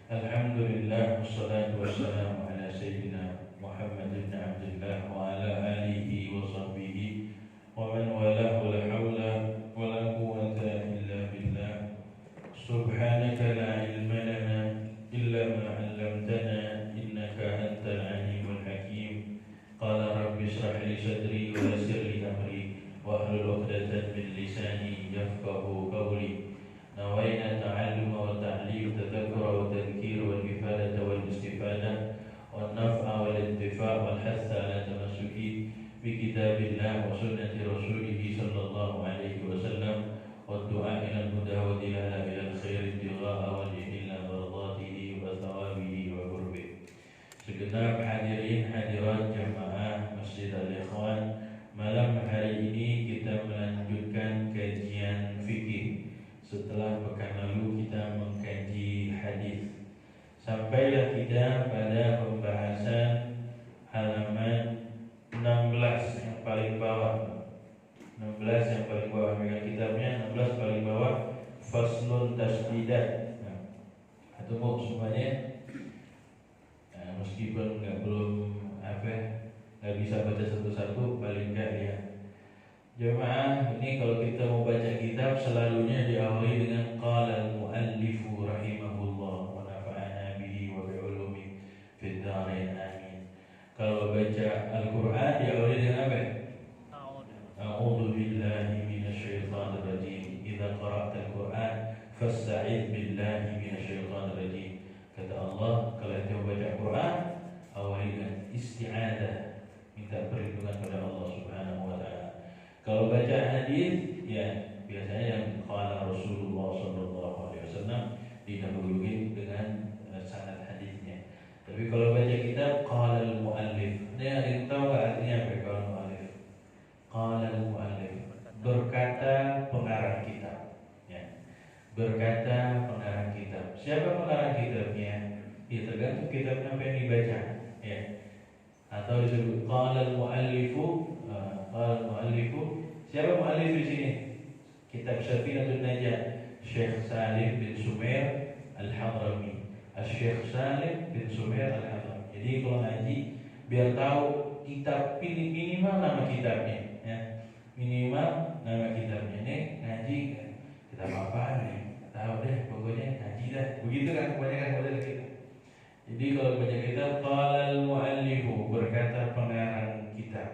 Alhamdulillah wassalatu wassalamu ala sayyidina Muhammad ibn Abdullah wa ala alihi wa sahbihi wa man walahu la hawla wa la quwwata illa billah. Subhanaka la ilma lana illa ma 'allamtana innaka antal alimul hakim. Qala rabbi shrah li sadri wa yassir li amri wa hlul 'uqdatam min lisani yafqahu qawli. نوينا التعلم والتعليم التذكر والتذكير والإفادة والاستفادة والنفع والانتفاع والحث على تمسك بكتاب الله وسنة رسوله صلى الله عليه وسلم والدعاء إلى الهدى والدلالة إلى الخير ابتغاء وجه الله مرضاته وثوابه وقربه. Segenap hadirin hadirat jamaah Masjid Al-Ikhwan, malam hari ini kita melanjutkan kajian fikih. Setelah pekan lalu kita mengkaji hadis, sampailah kita pada pembahasan halaman 16 yang paling bawah. 16 yang paling bawah, megang kitabnya 16 paling bawah, faslun tasdidat. Atau semuanya, meskipun nggak bisa baca satu-satu, paling enggak ya. Jemaah, ini kalau kita mau baca kitab selalunya diawali dengan qala al-muallifu rahimahullah wa nafa'ana bihi wa bi'ulumi fid dharain amin. Kalau baca Al-Qur'an diawali dengan apa? A'udzu billahi minasyaitonir rajim. Idza qara'ta al-Qur'an fasta'idz billahi minasyaitonir rajim. Kata Allah, kalau kita baca Al-Qur'an awali dengan isti'adzah, minta perlindungan pada Allah Subhanahu wa taala. Kalau baca hadis, ya biasanya yang qala Rasulullah sallallahu alaihi wasallam didahului dengan sanad hadisnya. Tapi kalau baca kitab qala al-muallif, ini ada yang tahu nggak artinya apa qala al-muallif? Qala al-muallif, berkata pengarang kitab. Ya, berkata pengarang kitab. Siapa pengarang kitabnya? Ya tergantung kitabnya apa yang dibaca. Ya, atau disebut qala al-muallifu. Siapa muallif di sini? Kitab Safinatun Najah, Syekh Salim bin Sumair Al-Hadrami. Syekh Salim bin Sumair Al-Hadrami. Jadi kalau ngaji biar tahu kitab, minimal nama kitabnya, ya. Minimal nama kitabnya. Nih ngaji kitab apa nih? Tahu deh, pokoknya ngaji dah. Begitu kan kebanyakan model kita. Jadi kalau baca kitab qala al-muallifu, berkata pengarang kitab,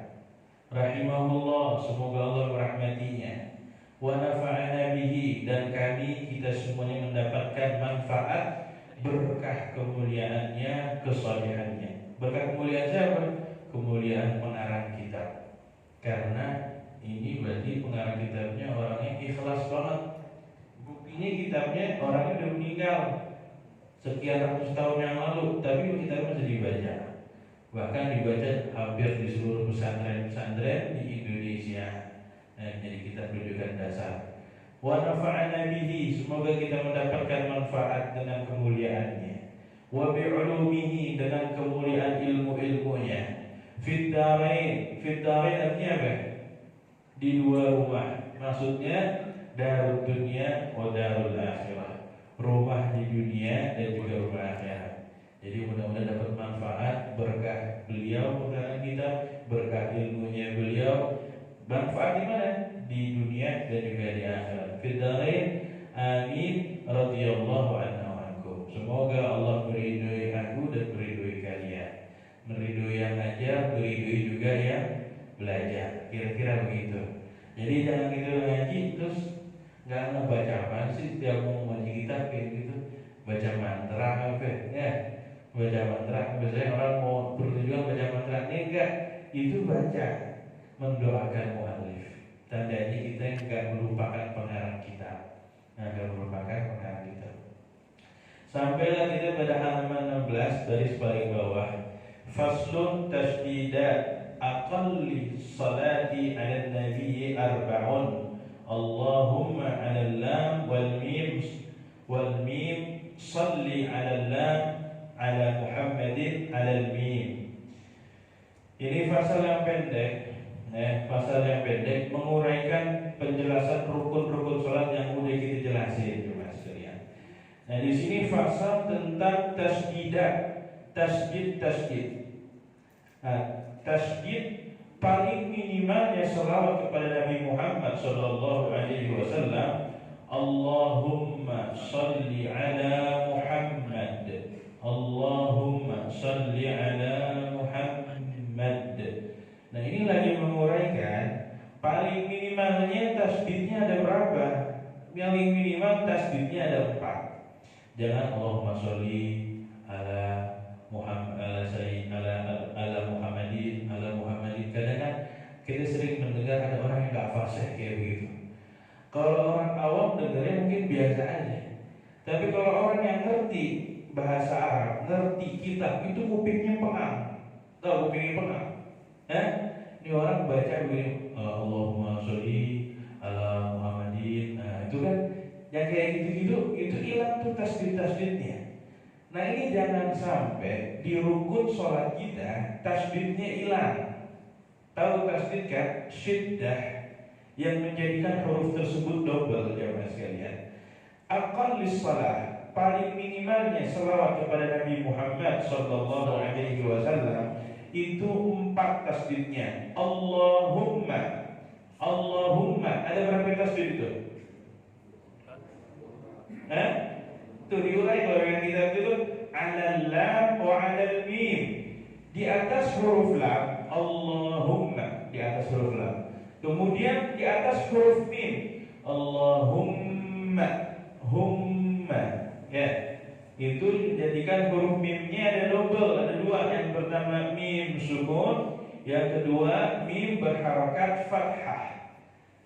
rahimahullah, semoga Allah merahmatinya, wa nafa'ana bihi, dan kita semuanya mendapatkan manfaat berkah kemuliaannya, kesalihannya. Berkah kemuliaan siapa? Kemuliaan pengarang kitab. Karena ini berarti pengarang kitabnya orangnya ikhlas banget. Buktinya kitabnya orangnya udah meninggal sekian ratus tahun yang lalu, tapi kitabnya masih dibaca. Bahkan dibaca hampir di seluruh pesantren-pesantren di Indonesia. Nah, jadi kitab rujukan dasar. Wa nafa'ana bihi, semoga kita mendapatkan manfaat dengan kemuliaannya. Wa bi'ulumihi, dengan kemuliaan ilmu-ilmunya. Fid dharain artinya apa? Di dua rumah. Maksudnya darud dunia wa darul akhirah. Rumah di dunia dan juga rumah akhirat. Jadi mudah-mudahan dapat manfaat berkah beliau pengarang kita, berkah ilmunya beliau. Manfaat di mana? Di dunia dan juga di akhirat. Fidarain amin radhiyallahu anhu. Semoga Allah meridhoi aku dan meridhoi kalian. Meridhoi yang ngajar, meridhoi juga yang belajar. Kira-kira begitu. Jadi jangan kita ngaji terus nggak ngebaca apa sih? Tiap mau ngaji kitab kayak gitu, baca mantra apa ya? Baca mantra, biasanya orang mau bertujuan baca mantra, enggak, itu baca mendoakan muallif. Tandanya kita enggak melupakan pengarang kitab, enggak melupakan pengarang kitab. Sampailah kita pada halaman 16 baris paling bawah. Faslun tasdidat aqalli salati ala nabiyyi arba'un. Allahumma ala lam wal mim salli ala lam ala Muhammadin ala al-mim. Ini pasal yang pendek, menguraikan penjelasan rukun-rukun salat yang udah kita jelasin, Mas sekalian. Nah, di sini fasal tentang tasdid. Nah, tasdid paling minimalnya selawat kepada Nabi Muhammad sallallahu alaihi wasallam, Allahumma salli ala Muhammad, Allahumma salli ala Muhammad. Nah, ini lagi menguraikan paling minimalnya tasdidnya ada berapa? Yang minimal tasdidnya ada 4. Jangan Allahumma sholli ala Muhammad, ala Muhammadin, ala Muhammadin. Kadang kan kita sering mendengar ada orang yang gak fasih kayak begitu. Kalau orang awam dengarnya mungkin biasa aja. Tapi kalau orang yang ngerti bahasa Arab, ngerti kitab, itu kupingnya pengang. Tahu kupingnya pengang? Ini orang baca begini, Allahumma sholli ala Muhammadin. Nah, itu kan yang kayak gitu-gitu, itu hilang tuh tasdid-tasdidnya. Nah, ini jangan sampai di rukun sholat kita tasdidnya hilang. Tahu tasdid kan? Syiddah, yang menjadikan huruf tersebut double, jamaah sekalian. Aqallis salah, paling minimalnya selawat kepada Nabi Muhammad sallallahu alaihi wasallam itu 4 tasdidnya. Allahumma, Allahumma. Ada berapa tasdid itu? Itu diurai kalau yang kita itu alal lam wa alal mim. Di atas huruf lam Allahumma, di atas huruf lam. Kemudian di atas huruf mim Allahumma, humma. Ya, itu dijadikan huruf mimnya ada double, ada 2. Yang pertama mim sukun, yang kedua mim berharakat fathah.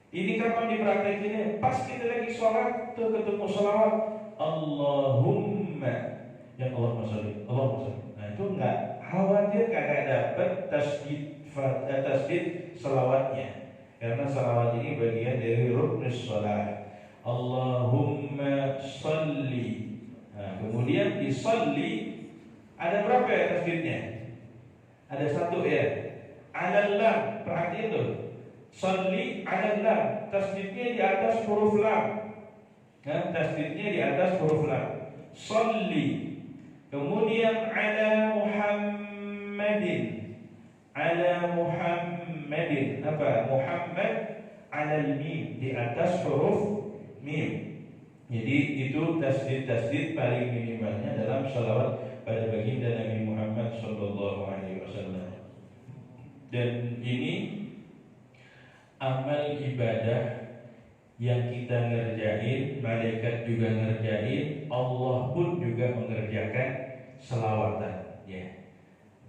Ini kapan dipraktekinnya? Pas kita lagi sholat tuh ketemu sholawat Allahumma, yang Allahumma sholli, Allahumma sholli. Nah, itu enggak khawatir kagak dapat tasdid selawatnya, karena selawat ini bagian dari ruknus sholat. Allahumma sholli. Nah, kemudian di sholli ada berapa ya tasdidnya? Ada 1 ya. Alal lam, perhatiin tuh. Sholli alal lam, tasdidnya di atas huruf lam. Nah, tasdidnya di atas huruf lam. Sholli. Kemudian ala Muhammadin. Ala Muhammadin. Apa? Muhammad alal mim, di atas huruf mim. Jadi itu tasdid paling minimalnya dalam salawat pada baginda Nabi Muhammad sallallahu alaihi wasallam. Dan ini amal ibadah yang kita ngerjain, malaikat juga ngerjain, Allah pun juga mengerjakan selawatan. Ya.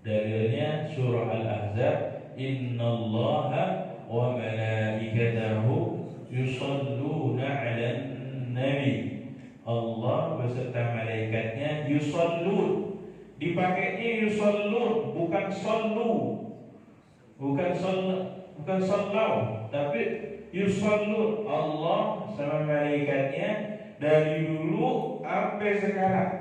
Dalilnya surah Al-Ahzab, innallaha wa malaikatahu yusalluna 'alan Nabi. Allah beserta malaikatnya yusallun. Dipakainya yusallun, bukan sallu. Bukan sallau, tapi yusallun. Allah sama malaikatnya dari dulu sampai sekarang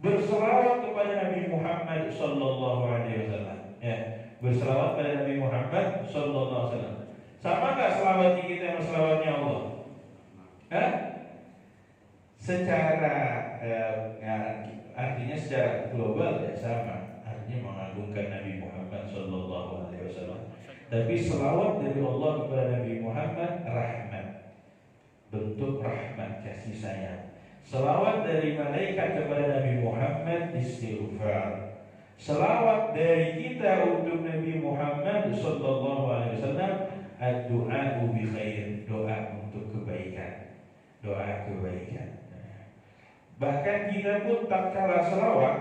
berselawat kepada Nabi Muhammad sallallahu alaihi wasallam. Ya, berselawat kepada Nabi Muhammad sallallahu alaihi wasallam. Sama enggak selawat kita sama selawatnya Allah? Secara artinya secara global ya sama, artinya mengagungkan Nabi Muhammad sallallahu alaihi wasallam. Tapi selawat dari Allah kepada Nabi Muhammad rahmat, bentuk rahmat kasih sayang. Selawat dari malaikat kepada Nabi Muhammad istighfar. Selawat dari kita untuk Nabi Muhammad sallallahu alaihi wasallam ad-du'a bi khair, doa untuk kebaikan. Doa kebaikan. Bahkan kita pun tak kalah selawat.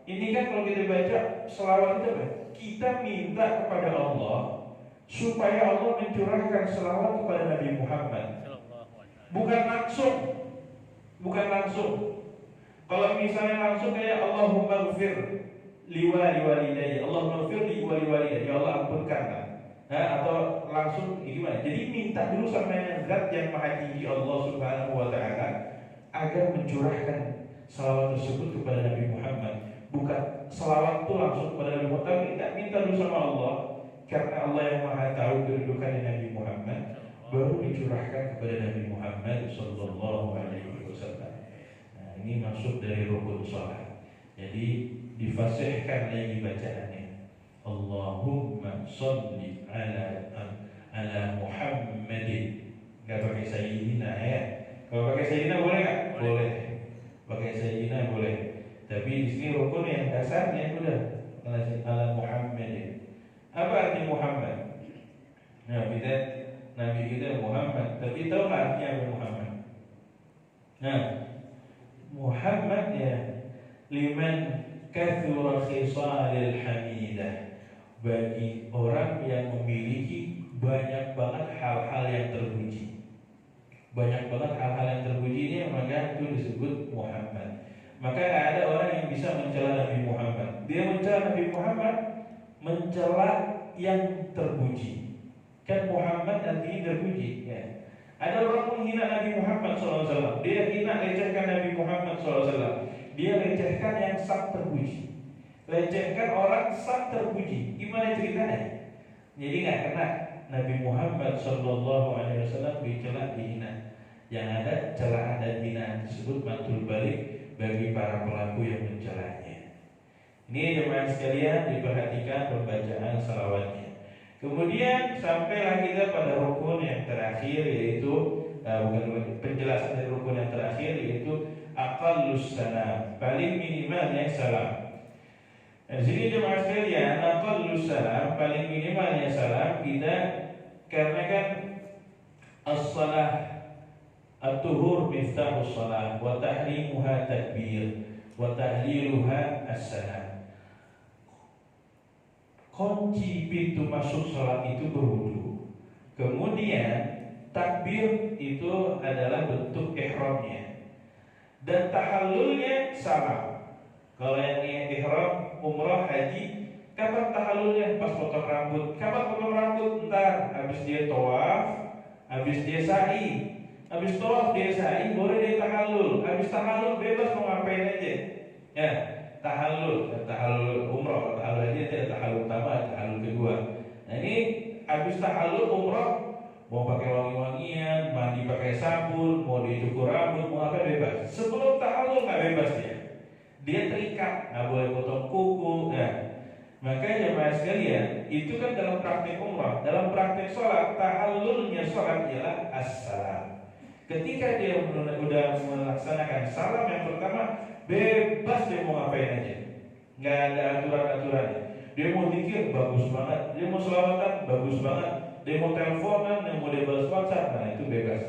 Ini kan kalau kita baca selawat itu apa? Kita minta kepada Allah supaya Allah mencurahkan selawat kepada Nabi Muhammad. Bukan langsung. Kalau misalnya langsung kayak Allahumma ghfir liwalidayya, Allahumma ghfir liwalidayya, ya Allah ampunkan. Atau langsung gimana? Jadi minta dulu sama Zat yang Maha Tinggi Allah Subhanahu wa taala agar mencurahkan salawat tersebut kepada Nabi Muhammad. Bukan salawat itu langsung kepada Nabi Muhammad, tapi tidak minta dulu sama Allah, karena Allah yang Maha tahu kedudukan Nabi Muhammad, baru dicurahkan kepada Nabi Muhammad sallallahu alaihi wasallam. Nah, ini maksud dari rukun sholat. Jadi difasihkan lagi bacaannya. Allahumma sholli ala Muhammadin. Gak pakai sayyidina ya. Kalau pakai sayyidina boleh nggak? Boleh. Pakai sayyidina boleh. Tapi di sini rukun yang dasarnya udah ala Muhammadin. Apa arti Muhammad? Nah, Nabi kita Muhammad. Tapi tahu nggak artinya apa Muhammad? Nah, Muhammad ya liman kathura khisalil hamidah, bagi orang yang memiliki banyak banget hal-hal yang terpuji. Banyak banget hal-hal yang terpuji ini, maka itu disebut Muhammad. Maka ada orang yang bisa mencela Nabi Muhammad. Dia mencela Nabi Muhammad, mencela yang terpuji. Kan Muhammad artinya terpuji ya. Ada orang menghina Nabi Muhammad SAW. Dia hina, lecehkan Nabi Muhammad SAW. Dia lecehkan yang sang terpuji. Lecehkan orang sang terpuji. Gimana ceritanya? Jadi nggak kena Nabi Muhammad SAW dicela, dihina. Yang ada celaan dan hinaan disebut matul balik bagi para pelaku yang mencelanya. Ini jemaah sekalian, diperhatikan pembacaan salawatnya. Kemudian sampailah kita pada rukun yang terakhir, yaitu penjelasan dari rukun yang terakhir, yaitu aqallus salam, paling minimalnya salam. Di sini jemaah sekalian, aqallus salam, paling minimalnya salam kita, karena kan as-salah at-tuhur miftahus salah wa tahrimuha takbir wa tahliluha as-salam. Kunci pintu masuk salat itu berwudu. Kemudian takbir itu adalah bentuk ihramnya. Dan tahallulnya salam. Kalau yang ihram umrah haji, kapan tahallulnya? Pas potong rambut. Kapan potong rambut? Ntar habis dia tawaf, habis dia sa'i. Habis tawaf dia sa'i, boleh dia tahallul. Habis tahallul bebas mau ngapain aja. Ya. Tahallul umrah, tahallul haji ada tahallul pertama, tahallul kedua. Nah ini habis tahallul umrah, mau pakai wangi-wangian, mandi pakai sabun, mau dicukur rambut, mau apa bebas. Sebelum tahallul nggak bebas dia terikat, nggak boleh potong kuku. Nah, makanya jemaah sekalian, itu kan dalam praktik umrah, dalam praktik sholat, tahallulnya sholat ialah as-salam. Ketika dia sudah melaksanakan salam yang pertama, bebas dia mau ngapain aja, nggak ada aturan-aturannya. Dia mau zikir bagus banget, dia mau selawatan bagus banget, dia mau teleponan, yang mau dia balas WhatsApp, nah itu bebas.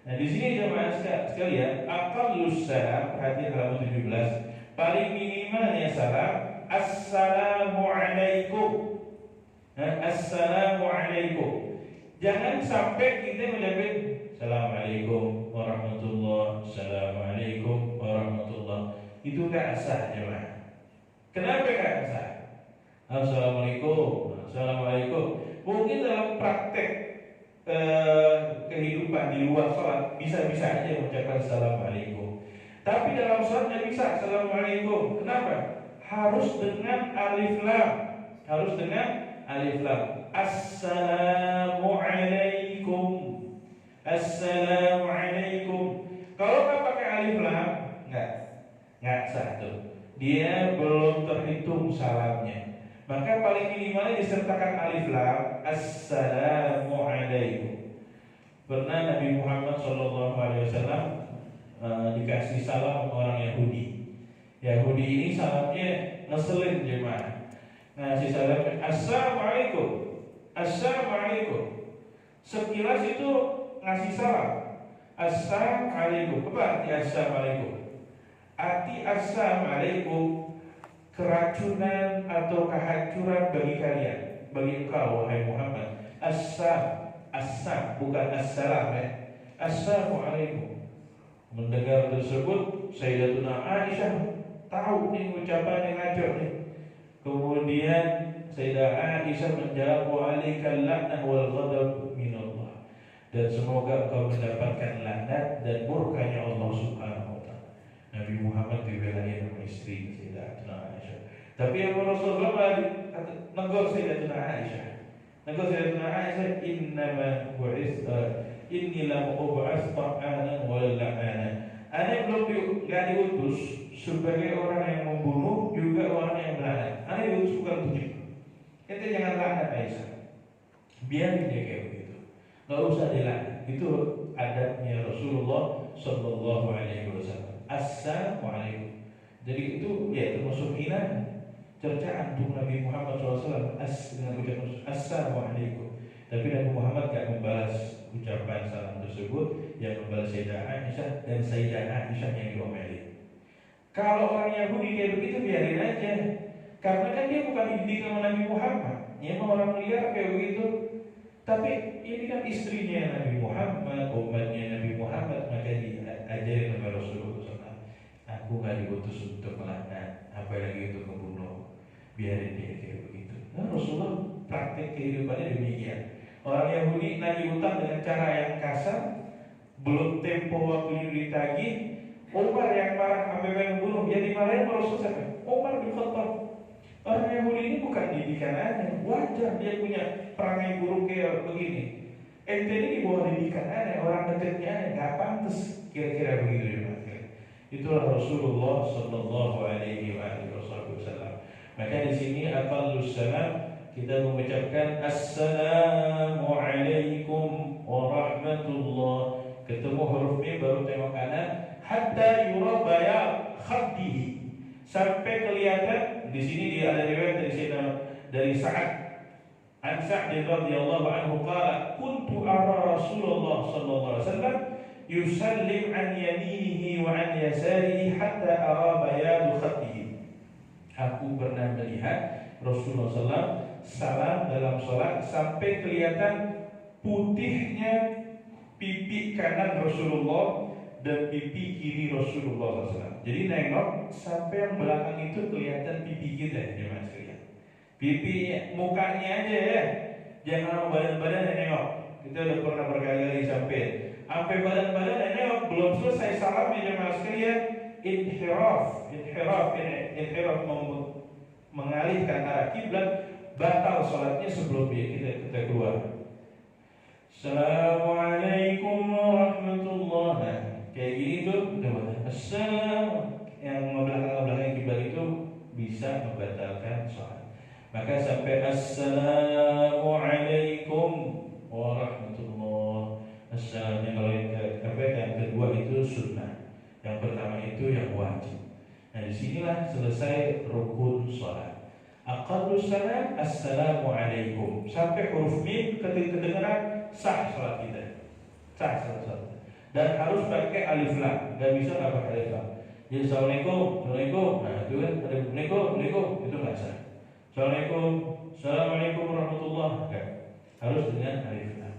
Nah di sini jemaah sekalian, aqallus salam, perhatian halaman 17, paling minimalnya salam, assalamualaikum. Nah, assalamualaikum. Jangan sampai kita menjawab assalamualaikum warahmatullah, assalamualaikum warahmatullah. Itu gak sah jemaah. Kenapa gak sah? Assalamualaikum, assalamualaikum. Mungkin dalam praktek kehidupan di luar sholat bisa-bisa aja mengucapkan assalamualaikum. Tapi dalam sholat tidak bisa assalamualaikum. Kenapa? Harus dengan alif lam. Harus dengan alif lam. Assalamualaikum. Assalamualaikum. Kalau nggak pakai alif lam, nggak sah tuh. Dia belum terhitung salamnya. Maka paling minimalnya disertakan alif lam. Assalamualaikum. Pernah Nabi Muhammad SAW dikasih salam orang Yahudi. Yahudi ini salamnya ngeselin jemaah. Ngasih salamnya assalamualaikum, assalamualaikum. Sekilas itu ngasih salam assalamualaikum. Apa arti assalamualaikum? Arti assalamualaikum keracunan atau kehancuran bagi kalian, bagi engkau wahai Muhammad. Assam bukan assalam ya. Assalamualaikum. Mendengar tersebut Sayyidatuna Aisyah tahu nih ucapan yang ngajak nih. Kemudian Sayyidah Aisyah menjawab wa'alaikal la'nah wal ghadab minallah. Dan semoga engkau mendapatkan laknat dan murkanya Allah Subhanahu wa ta'ala. Nabi Muhammad dibelain sama istri Sayyidatuna Aisyah. Tapi yang Rasulullah negur Sayyidatuna Aisyah. Negur Sayyidatuna Aisyah, innama inni lam ub'ats ta'anan wa la'ana. Ana belum diutus sebagai orang yang membunuh juga orang yang melaknat. Ana diutus bukan untuk itu. Kita jangan laknat Aisyah. Biarin dia kayak begitu. Nggak usah dilaknat. Itu adabnya Rasulullah Shallallahu Alaihi Wasallam. Assalamualaikum. Jadi itu ya termasuk hina, cercaan untuk Nabi Muhammad SAW dengan ucapan Assalamualaikum. Tapi Nabi Muhammad gak membalas ucapan salam tersebut, yang membalas Sayyidah Aisyah dan Sayyidah Aisyah yang diomelin. Kalau orang Yahudi kayak begitu biarin aja, karena kan dia bukan dididik sama Nabi Muhammad. Ya orang liar kayak begitu. Tapi ini kan istrinya Nabi Muhammad, umatnya Nabi Muhammad, maka diajarin oleh Rasulullah SAW. Aku gak diutus untuk melaknat, apalagi untuk membunuh. Biarin dia kayak begitu. Nah, Rasulullah praktek kehidupannya demikian. Orang Yahudi nagih utang dengan cara yang kasar, belum tempo waktunya ditagih. Umar yang marah sampai pengen bunuh, yang dimarahin Rasul siapa? Umar bin Khattab. Orang Yahudi ini bukan didikan aneh, wajar dia punya perangai buruk kayak begini. Ente ini di bawah didikan aneh, orang dekatnya aneh, nggak pantas kira-kira begitu ya. Itulah Rasulullah Sallallahu Alaihi Wasallam. Maka di sini aqallus salam kita mengucapkan Assalamualaikum warahmatullah. Ketemu huruf ini baru tengok kanan. Hatta yura bayad khaddihi, sampai kelihatan. Di sini dia ada riwayat dari Sa'ad an Sa'd radhiyallahu anhu qala kuntu ara Rasulullah sallallahu alaihi wasallam yusallim an yaminihi wa an yasarihi hatta ara bayad khaddihi. Aku pernah melihat Rasulullah SAW salam dalam sholat sampai kelihatan putihnya pipi kanan Rasulullah dan pipi kiri Rasulullah SAW. Jadi nengok sampai yang belakang itu kelihatan pipi kita, jemaah sekalian. Pipi mukanya aja ya, jangan badan-badan yang nengok. Kita udah pernah berkali-kali sampai badan-badan yang nengok. Belum selesai salam ya jemaah sekalian, inhiraf mengalihkan arah kiblat, batal sholatnya sebelum kita keluar. Assalamualaikum warahmatullahi. Kayak gini tuh, Assalam yang belakang kiblat itu bisa membatalkan sholat. Maka sampai Assalamualaikum warahmatullahi. Assalam yang yang kedua itu sunnah, yang pertama itu yang wajib. Nah disinilah selesai rukun sholat. Aqallus salam Assalamualaikum sampai huruf mim kedengaran sah sholat kita, sah sholat. Dan harus pakai alif lam, nggak bisa nggak pakai alif lam. Jadi assalamualaikum, nah itu kan ada assalamualaikum itu nggak sah. Assalamualaikum warahmatullahi wabarakatuh, harus dengan alif lam.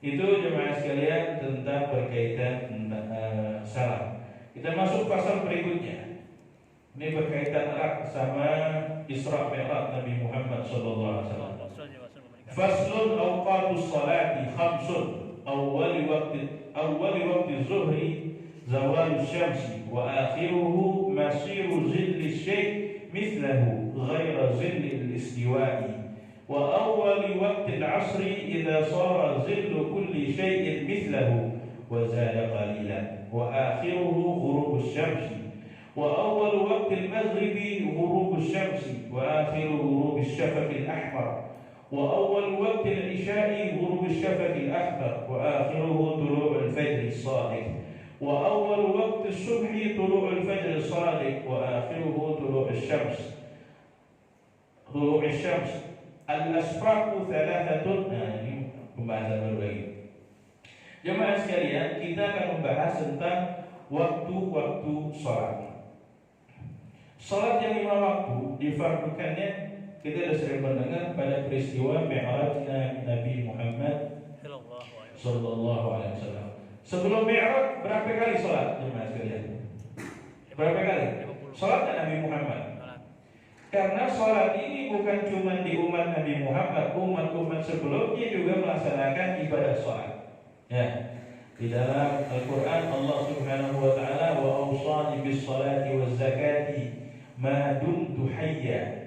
Itu jemaah sekalian tentang berkaitan salam. Kita masuk pasal berikutnya. Ini berkaitan erat sama Isra Mi'raj Nabi Muhammad sallallahu alaihi wasallam. Faslun awqatus salati khamsun. أول وقت الظهر زوال الشمس وآخره مسير ظل الشيء مثله غير ظل الاستواء وأول وقت العصر إذا صار ظل كل شيء مثله وزاد قليلا وآخره غروب الشمس وأول وقت المغرب غروب الشمس وآخره غروب الشفق الأحمر وأول وقت العشاء غروب الشفق الأخضر وآخره طلوع الفجر الصادق وأول وقت الصبح طلوع الفجر الصادق وآخره طلوع الشمس الأسفار ثلاثة. Ini pembahasan baru lagi. Jemaah sekalian, kita akan membahas tentang waktu-waktu sholat. Sholat yang 5 waktu difardukannya. Kita sudah sering mendengar pada peristiwa Mi'rajnya Nabi Muhammad Sallallahu Alaihi Wasallam. Sebelum Mi'raj berapa kali sholat jemaah sekalian? Berapa kali? Sholat Nabi Muhammad. Karena sholat ini bukan cuma di umat Nabi Muhammad, umat-umat sebelumnya juga melaksanakan ibadah sholat. Ya, di dalam Al-Quran Allah Subhanahu Wa Taala wa awsani bis salati waz zakati ma dumtu hayya.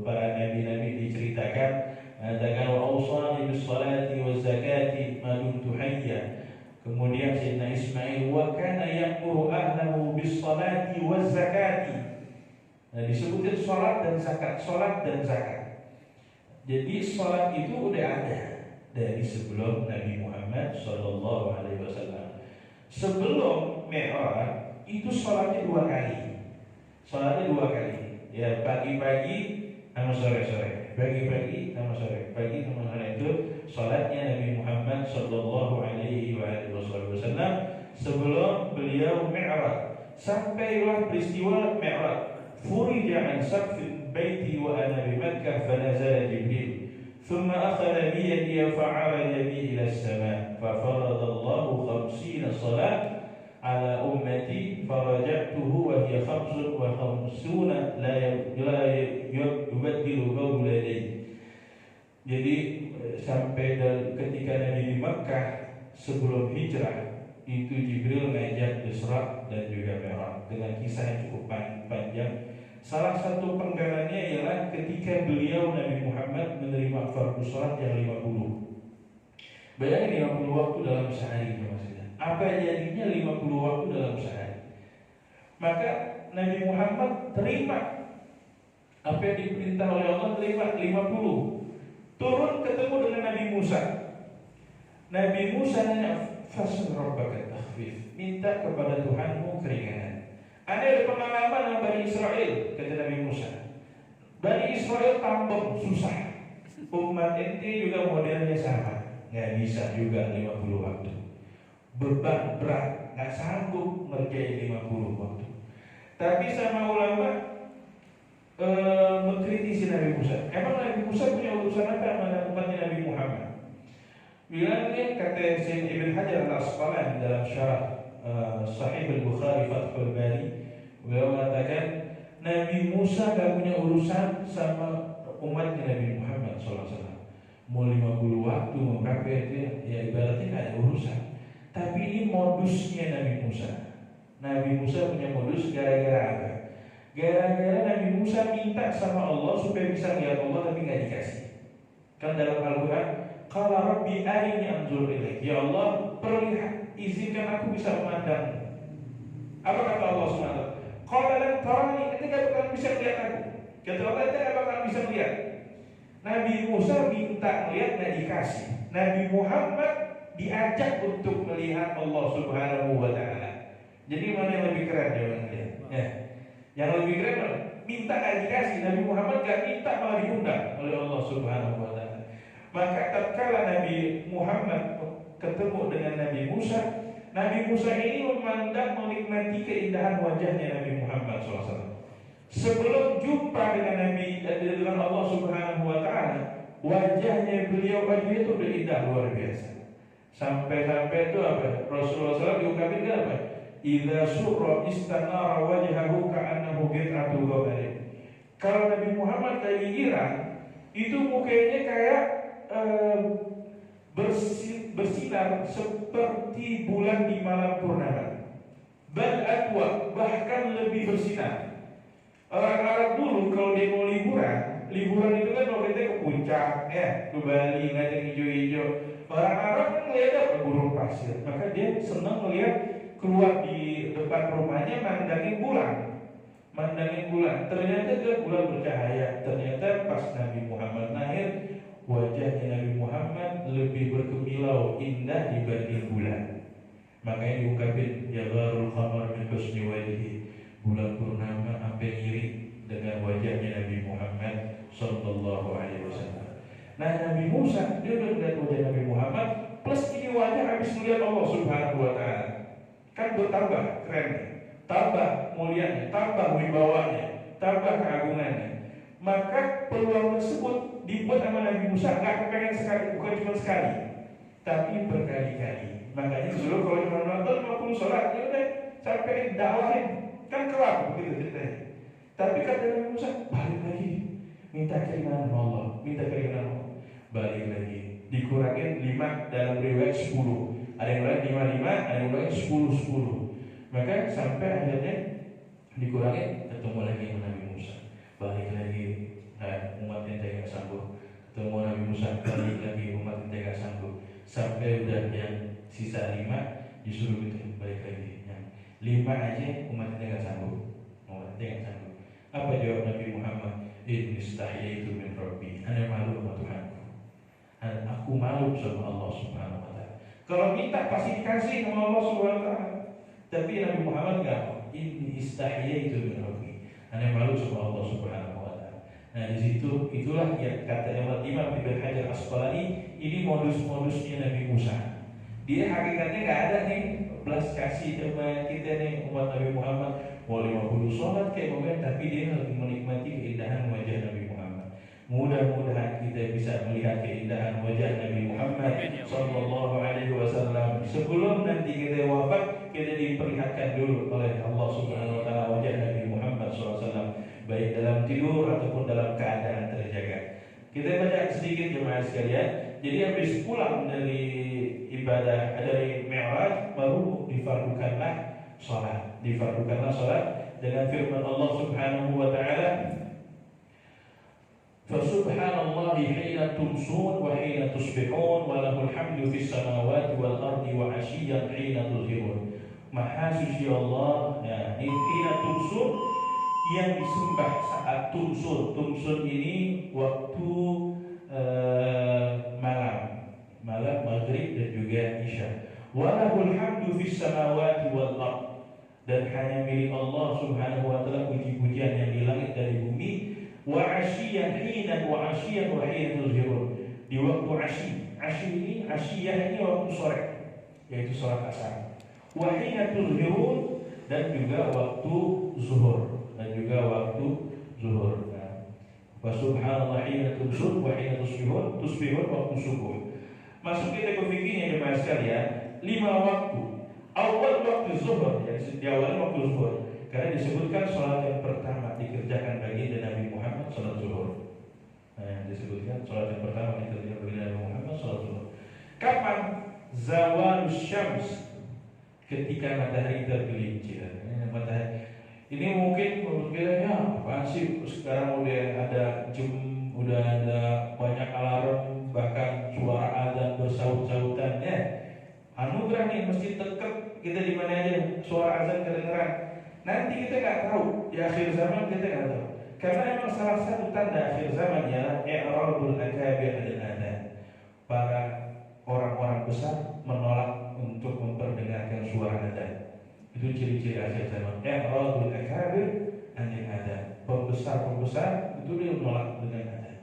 Para nabi-nabi diceritakan mengatakan wa awsani bis salati waz zakati ma dumtu hayya. Kemudian Sayyidina Ismail wa kana ya'muru ahlahu bis salati waz zakati. Nah, disebutin sholat dan zakat, sholat dan zakat. Jadi sholat itu udah ada dari sebelum Nabi Muhammad Shallallahu Alaihi Wasallam. Sebelum Mi'raj itu sholatnya 2 kali. Sholatnya 2 kali. Ya, pagi-pagi sama sore-sore, pagi-pagi sama sore, pagi sama sore itu sholatnya Nabi Muhammad Shallallahu Alaihi Wasallam sebelum beliau Mi'raj. Sampailah peristiwa Mi'raj. Furija an saqfil baiti wa ana bi Makkah fanazala Jibril thumma akhadha bi yadi fa'araja bi ila as-sama' fa faradallahu 50 salat ala ummati faraja'tuhu wa hiya 55 la yubaddilu qawla ladayhi. Jadi sampai ketika Nabi di Makkah sebelum hijrah itu Jibril ngajak Isra dan juga Mi'raj dengan kisah yang cukup panjang. Salah satu penggalannya ialah ketika beliau Nabi Muhammad menerima fardu salat yang 50. Bayangin 50 waktu dalam sehari maksudnya. Apa jadinya 50 waktu dalam sehari? Maka Nabi Muhammad terima apa yang diperintah oleh Allah, terima 50. Turun ketemu dengan Nabi Musa. Nabi Musa nanya, "Fasal rabbaka takhfif." Minta kepada Tuhanmu keringanan. Ada pengalaman dengan Bani Israel, kata Nabi Musa. Bani Israel tambang susah. Umat ente juga modelnya sama, nggak bisa juga 50 waktu. Beban berat, nggak sanggup ngerjain 50 waktu. Tapi sama ulama mengkritisi Nabi Musa. Emang Nabi Musa punya urusan apa sama umatnya Nabi Muhammad? Bilangnya kata Syekh Ibn Hajar Al-Asqalani dalam syarah Sahih Al-Bukhari Fathul Bari, beliau mengatakan Nabi Musa gak punya urusan sama umatnya Nabi Muhammad SAW. Mau 50 waktu, mau berapa itu ya ibaratnya gak ada urusan. Tapi ini modusnya Nabi Musa. Nabi Musa punya modus gara-gara apa? Gara-gara Nabi Musa minta sama Allah supaya bisa lihat Allah tapi gak dikasih. Kan dalam Al-Quran, qala rabbi arini anzur ilaik. Ya Allah, perlihat, izinkan aku bisa memandang. Apa kata Allah SWT? Qala lan tarani, ente gak bakalan bisa lihat aku. Kata Allah, ente gak bakalan bisa lihat. Nabi Musa minta melihat, gak dikasih. Nabi Muhammad diajak untuk melihat Allah Subhanahu wa Ta'ala. Jadi mana yang lebih keren jawabannya? Ya. Yang lebih keren mana? Minta gak dikasih. Nabi Muhammad gak minta malah diundang oleh Allah Subhanahu wa Ta'ala. Maka tatkala Nabi Muhammad ketemu dengan Nabi Musa, Nabi Musa ini memandang menikmati keindahan wajahnya Nabi Muhammad SAW. Sebelum jumpa dengan Allah Subhanahu Wa Taala, wajahnya beliau itu udah indah luar biasa. Sampai-sampai itu apa? Rasulullah SAW diungkapin apa? Idza surra istanara wajhahu ka'annahu qit'atu ghabarin. Kalau Nabi Muhammad lagi girang, itu mukanya kayak bersinar seperti bulan di malam purnama. Bal atwa, bahkan lebih bersinar. Orang Arab dulu kalau dia mau liburan itu kan kalau kita ke puncak, ya, ke Bali, ngajak hijau-hijau. Orang Arab kan ngeliat burung pasir, maka dia senang melihat keluar di depan rumahnya mandangin bulan. Ternyata itu bulan bercahaya. Ternyata pas Nabi Muhammad lahir, wajahnya Nabi Muhammad lebih berkilau indah dibanding bulan. Makanya diungkapin ya gharul qamar min husni wajhi. Bulan purnama sampai iri dengan wajahnya Nabi Muhammad sallallahu alaihi wasallam. Nah, Nabi Musa dia udah lihat wajah Nabi Muhammad plus ini wajah habis melihat Allah Subhanahu wa Ta'ala. Kan bertambah kerennya, tambah mulianya, tambah wibawanya, tambah keagungannya. Maka peluang tersebut dibuat sama Nabi Musa nggak kepengen sekali, bukan cuma sekali, tapi berkali-kali. Makanya dulu kalau cuma nonton 50 sholat, ya udah sampai dakwahin kan kelar begitu ceritanya. Tapi kata Nabi Musa balik lagi, minta keringanan Allah, balik lagi. Dikurangin 5 dalam riwayat 10. Ada yang bilang 55, ada yang bilang 10. Maka sampai akhirnya dikurangin, ketemu lagi dengan Nabi Musa, balik lagi. Nah, umat yang tidak sanggup, ketemu Nabi Musa, balik lagi umat yang tidak sanggup, sampai udah yang sisa 5 disuruh gitu balik lagi. Yang 5 aja umat kita nggak sanggup, Apa jawab Nabi Muhammad? Inni istahyaitu min Rabbi. Ana malu sama Tuhanku. Aku malu sama Allah Subhanahu wa taala. Kalau minta pasti dikasih sama Allah Subhanahu wa taala. Tapi Nabi Muhammad enggak. Inni istahyaitu min Rabbi. Ana malu sama Allah Subhanahu wa taala. Nah, di situ itulah yang kata Imam Ibnu Hajar Asqalani, ini modus-modusnya Nabi Musa. Dia hakikatnya enggak ada nih belas kasih sama kita nih umat Nabi Muhammad. Mau 50 sholat kayak momen, tapi dia lagi menikmati keindahan wajah Nabi Muhammad. Mudah-mudahan kita bisa melihat keindahan wajah Nabi Muhammad Sallallahu Alaihi Wasallam. Sebelum nanti kita wafat, kita diperlihatkan dulu oleh Allah Subhanahu Wa Taala wajah Nabi Muhammad SAW, baik dalam tidur ataupun dalam keadaan terjaga. Kita baca sedikit jemaah sekalian. Jadi habis pulang dari ibadah dari Mi'raj, baru difardukanlah salat. Difardukanlah salat dengan firman Allah Subhanahu wa taala, "Fa subhanallahi hina tumsun wa hina tusbihun wa lahul hamdu fis samawati wal ardi wa 'ashiyyan hina tuzhirun." Maha suci Allah. Nah, ini hina tumsun yang disembah saat tumsun. Tumsun ini waktu malam maghrib dan juga isya. Walahul hamdu fis samawati wal ard, dan hanya milik Allah Subhanahu wa taala puji-pujian yang di langit dan di bumi. Wa 'ashiyyan hina wa 'ashiyyan wa hina tuzhirun, di waktu asyi ini asyiyah ini waktu sore, yaitu salat asar. Wa hina tuzhirun, dan juga waktu zuhur, Wa subhanallah hina tumsun wa hina tusbihun waktu subuh. Masuk kita ke fikihnya jemaah sekalian, 5 waktu. Awal waktu zuhur, yang diawali waktu zuhur, karena disebutkan sholat yang pertama dikerjakan baginda Nabi Muhammad sholat zuhur. Nah, disebutkan sholat yang pertama dikerjakan baginda Nabi Muhammad sholat zuhur. Kapan? Zawalus syams, ketika matahari tergelincir. Ini mungkin bilangnya apaan sih, sekarang udah ada jam, udah ada banyak alarm, bahkan suara azan bersaut-sautan ya. Anugerah nih, mesti dekat kita di mana aja suara azan kedengeran. Nanti kita nggak tahu di akhir zaman, kita nggak tahu. Karena emang salah satu tanda akhir zaman ya i'radul akabir dan adzan. Para orang-orang besar menolak untuk memperdengarkan suara adzan. Itu ciri-ciri akhir zaman. I'radul akabir dan adzan. Pembesar itu dia menolak dengan adzan.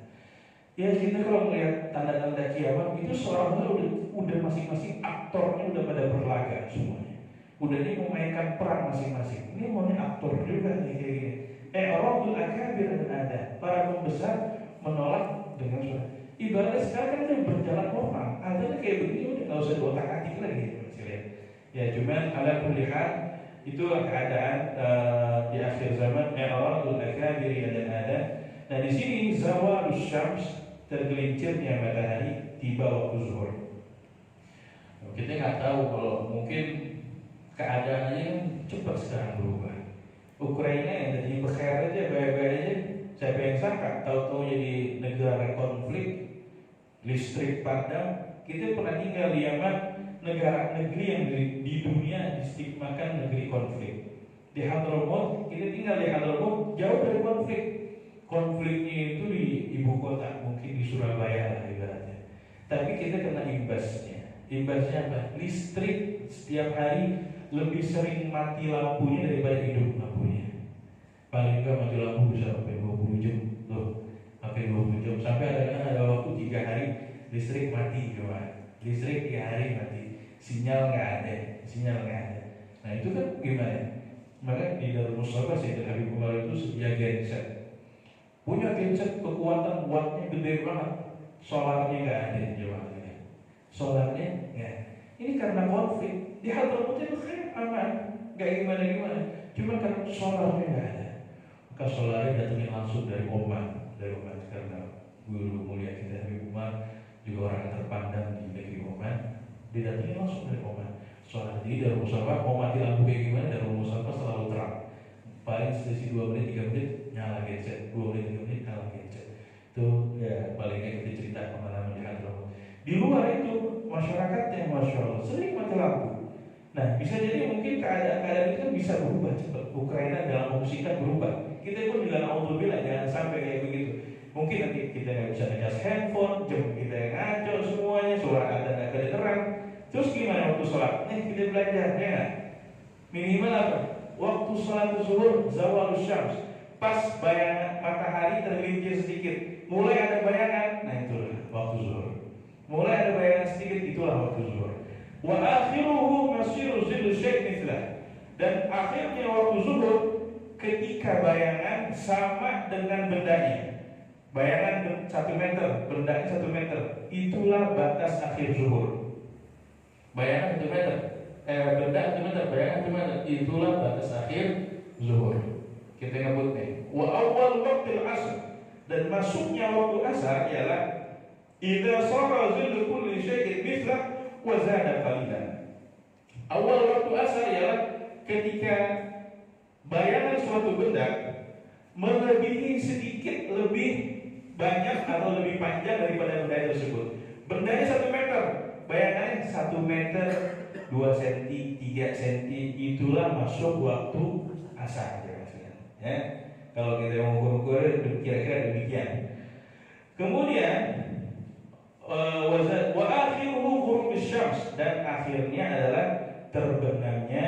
Ya, kita kalau melihat tanda-tanda kiamat itu seolah-olah udah masing-masing aktornya udah pada berlaga semuanya. Udah ini memainkan peran masing-masing. Ini maunya aktor juga nih kayak gini. I'radul akabir dan adzan. Para pembesar menolak dengan suara. Ibaratnya sekarang kan udah berjalan normal. Adzannya kayak begini udah nggak usah diotak-atik lagi. Ya, cuman ala kulli hal itulah keadaan di akhir zaman. I'radul akabir dan adzan. Nah, di sini zawalus syams, tergelincirnya matahari, tiba waktu zuhur. Kita nggak tahu, kalau mungkin keadaannya cepat sekarang berubah. Ukraina yang tadi berkhair aja, baik-baik aja, siapa yang sangka tahu-tahu jadi negara konflik, listrik padam. Kita pernah tinggal di Yaman, negeri yang di dunia distigmakan negeri konflik. Di Hadramaut, kita tinggal di Hadramaut, jauh dari konflik. Konfliknya itu di ibu kota, mungkin di Surabaya lah ibaratnya. Tapi kita kena imbasnya. Imbasnya apa? Listrik setiap hari lebih sering mati lampunya daripada hidup lampunya. Paling enggak mati lampu bisa sampai 20 jam loh. Sampai 20 jam. Sampai ada waktu 3 hari listrik mati gimana? Listrik 3 hari mati. Sinyal nggak ada. Nah, itu kan gimana? Maka di Darul Mustafa Sayyidina Habib Umar itu sedia genset. Punya genset kekuatan wattnya gede banget. Solarnya nggak ada jemaahnya. Solarnya nggak. Ini karena konflik. Di Hadramaut itu kan aman, nggak gimana. Cuma karena solarnya nggak ada. Maka solarnya datangnya langsung dari Oman, karena guru mulia kita Habib Umar juga orang yang terpandang di negeri Oman. Didatangin langsung dari Oman. Soalnya jadi Darul Mustafa mau mati lampu kayak gimana, Darul Mustafa selalu terang. Paling selisih 2 menit 3 menit nyala genset, 2 menit 3 menit nyala genset. Itu ya palingnya kita cerita pengalaman di Hadramaut. Di luar itu masyarakatnya Masya Allah sering mati lampu. Nah, bisa jadi mungkin keadaan itu kan bisa berubah cepat. Ukraina dalam musibah berubah. Kita pun bilang alhamdulillah jangan sampai kayak begitu. Mungkin nanti kita nggak bisa ngecas handphone, jam kita yang ngaco semuanya, suara ada nggak kedengeran. Terus gimana waktu sholat? Kita belajar, ya nggak? Minimal apa? Waktu sholat zuhur, zawal syams, pas bayangan matahari tergelincir sedikit, mulai ada bayangan, nah itulah waktu zuhur. Mulai ada bayangan sedikit, itulah waktu zuhur. Wa akhiruhu masiru zillu syai' mithlah. Dan akhirnya waktu zuhur ketika bayangan sama dengan bendanya. Bayangan 1 meter, bendanya 1 meter. Itulah batas akhir zuhur. Bayangan 1 meter, benda 1 meter, bayangan 1 meter. Itulah batas akhir zuhur. Kita nyebut nih. Wa awal waqtil asr. Dan masuknya waktu asar ialah idza sara zillu kulli syai'in mithlah wa zada qalilan. Awal waktu asar ialah ketika bayangan suatu benda melebihi sedikit lebih banyak atau lebih panjang daripada benda tersebut. Bendanya 1 meter, bayangannya 1 meter, 2 cm, 3 cm, itulah masuk waktu asar. Ya, kalau kita mau ukur kira-kira demikian. Kemudian wa akhiruhu ghurub syams, dan akhirnya adalah terbenamnya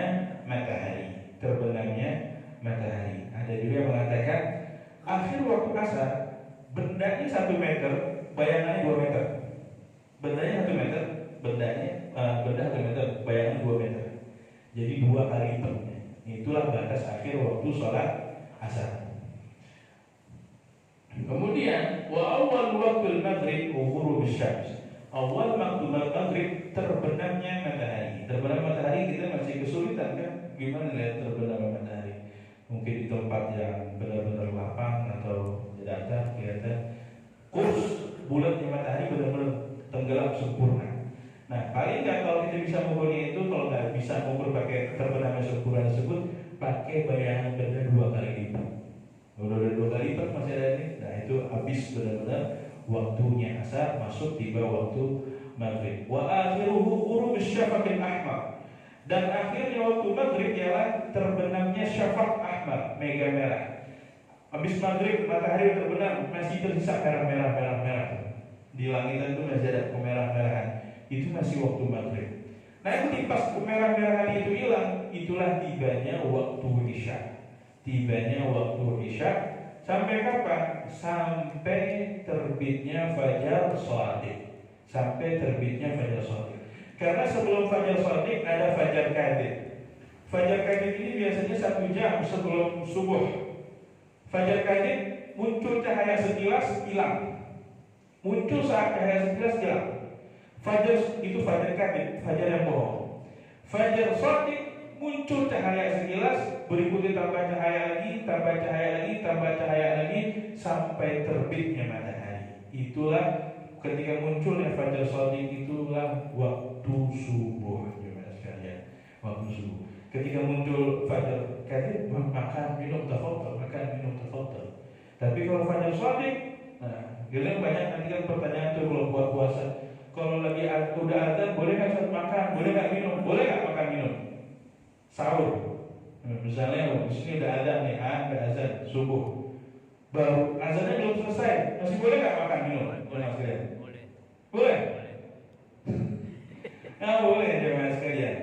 matahari. Terbenamnya matahari. Ada juga yang mengatakan akhir waktu asar bendanya 1 meter, bayangannya 2 meter. Bendanya 1 meter, benda 1 meter, bayangan 2 meter. Jadi 2 kali lipatnya. Itulah batas akhir waktu sholat asar. Kemudian wa awal waktu maghrib ghurub syams. Awal waktu maghrib terbenamnya matahari. Terbenam matahari kita masih kesulitan kan? Gimana lihat terbenam matahari? Mungkin di tempat yang benar-benar lapang atau datar kelihatan kurs bulatnya matahari benar-benar tenggelam sempurna. Nah, paling nggak kalau kita bisa mengukurnya itu, kalau nggak bisa mengukur pakai terbenamnya sempurna tersebut, pakai bayangan benda 2 kali lipat. Udah 2 kali lipat masih ada ini. Nah, itu habis benar-benar waktunya asar, masuk tiba waktu maghrib. Wa akhiruhu ghurub syafaqil ahmar. Dan akhirnya waktu maghrib ialah terbenamnya syafaq ahmar, mega merah. Habis maghrib matahari terbenam, masih tersisa merah. Di langitan itu masih ada kemerah-merahan. Itu masih waktu maghrib. Nah, itu pas kemerah-merahan itu hilang, itulah tibanya waktu isya. Tibanya waktu isya sampai kapan? Sampai terbitnya fajar shadiq. Sampai terbitnya fajar shadiq. Karena sebelum fajar shadiq ada fajar kadhib. Fajar kadhib ini biasanya 1 jam sebelum subuh. Fajar kadhib muncul cahaya sekilas hilang. Muncul saat cahaya sekilas hilang. Fajar itu fajar kadhib, fajar yang bohong. Fajar shadiq muncul cahaya sekilas, berikutnya tambah cahaya lagi, tambah cahaya lagi, tambah cahaya lagi, sampai terbitnya matahari. Itulah ketika munculnya fajar shadiq, itulah waktu subuh, jemaah sekalian. Waktu subuh. Ketika muncul fajar kadhib, makan minum tafadhal, makan minum tafadhal. Tapi kalau fajar shadiq, nah, gila banyak nanti kan pertanyaan tuh kalau buat puasa. Kalau lagi udah adzan, boleh nggak makan, boleh nggak minum, boleh nggak makan minum? Sahur, misalnya di sini udah adzan nih, udah adzan subuh, baru azannya belum selesai, masih boleh nggak makan minum? Boleh. Boleh. Nah, boleh jemaah sekalian.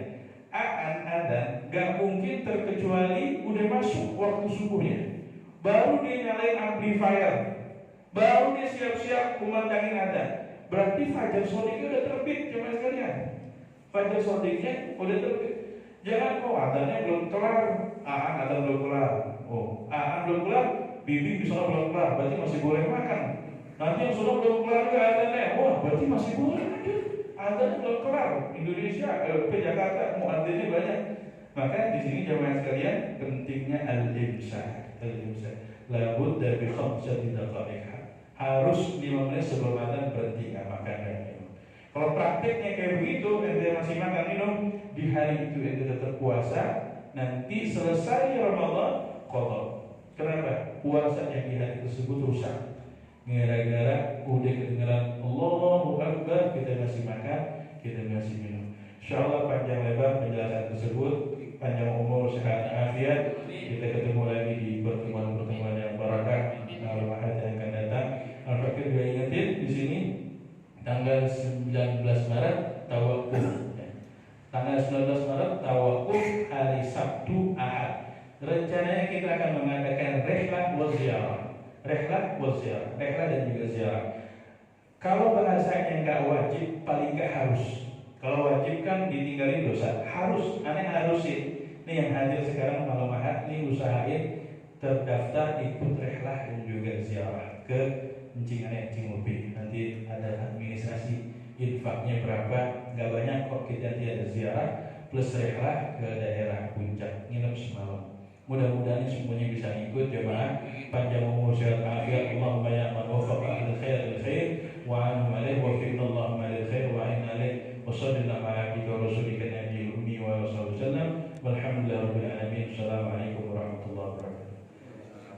Adzan nggak mungkin terkecuali udah masuk waktu subuhnya, baru dia nyalain amplifier, baru dia siap-siap kumandangin adzan. Berarti fajar shadiqnya udah terbit, jemaah sekalian. Fajar shadiqnya udah terbit. Jangan adzannya belum kelar, adzan belum kelar. Adzan belum kelar, bibi bisa belum kelar, berarti masih boleh makan. Nanti yang sudah belum kelar juga adzannya, berarti masih boleh lanjut. Adzannya belum kelar. Indonesia, ke Jakarta, muadzinnya banyak. Maka di sini jemaah sekalian pentingnya al-imsak. Labud dari khamsati daqaiq. Harus 5 menit sebelum adzan berhenti nggak makan dan minum. Kalau prakteknya kayak begitu, ente masih makan minum, di hari itu ente tetap puasa, nanti selesai Ramadan qadha. Kenapa? Puasanya di hari tersebut rusak. Gara-gara udah kedengaran Allahu Akbar, kita masih makan, kita kasih minum. Insyaallah panjang lebar penjelasan tersebut, panjang umur, sehat, afiat. Kita ketemu lagi di pertemuan-pertemuan yang barakah Al-Mahad yang akan datang. Al-Fakir juga ingetin di sini tanggal 19 Maret tawakuf. Tanggal 19 Maret tawakuf hari Sabtu Ahad. Rencananya kita akan mengadakan rehlah wa ziarah. Rehlah wa ziarah, rehlah dan juga ziarah. Kalau bahasanya nggak wajib, paling nggak harus. Kalau wajib kan ditinggalin dosa. Harus, aneh harusin. Ini yang hadir sekarang malam Ahad, ini usahain terdaftar ikut rehlah dan juga ziarah ke Encing Aneh Encing Upi. Nanti ada administrasi infaknya berapa, nggak banyak kok, kita nanti ada ziarah plus rehlah ke daerah Puncak, nginep semalam. Mudah-mudahan semuanya bisa ikut jemaah. Panjang umur sehat afiat. Allahumma ya man wafaqa lil khair lil khair wa anhum alaih wa fi'na Allahumma lil khair wa inna alaih wa sallallahu ala abdika wa rasulika nabiyil ummi wa sallallahu alaihi wasallam walhamdulillahi rabbil alamin.